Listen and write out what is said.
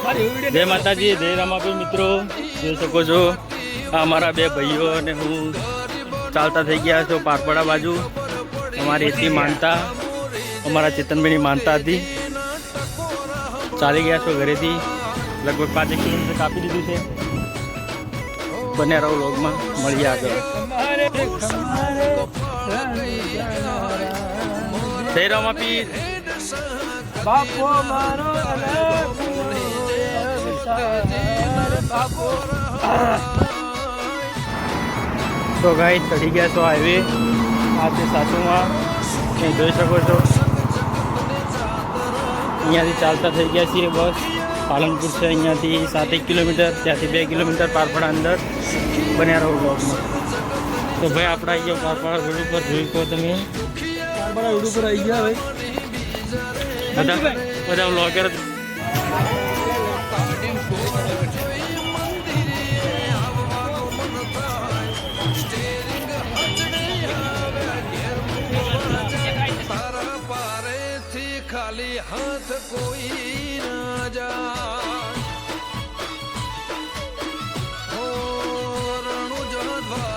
જય માતાજી, જય રામાપીર મિત્રો. જોઈ શકો છો આ અમારા બે ભાઈઓ અને હું ચાલતા થઈ ગયા છો પારપડા બાજુ. અમારી એટલી માનતા, અમારા ચેતનભાઈની માનતા હતી. ચાલી ગયા છો ઘરેથી, લગભગ 5 કિલોમીટર કાપી દીધું છે. બન્યા રહો વ્લોગમાં, મળીએ આગળ. જય રામાપીર. બાપો મારો તો ગાઈ ચડી ગયા છો હાઈવે. આ છે સાસુમાં, તમે જોઈ શકો છો. અહીંયાથી ચાલતા થઈ ગયા છીએ. બસ પાલનપુર છે, અહીંયાથી 7 કિલોમીટર, ત્યાંથી 2 કિલોમીટર પારપડા અંદર. બન્યા રહો બ્લોગમાં. તો ભાઈ આપણે આવી ગયો પારપડા રોડ ઉપર. જોઈ કહો તમે, પારપડા રોડ ઉપર આવી ગયા ભાઈ. બધા વ્લોગર. ખાલી હાથ કોઈ ના જાય. રણુ જવા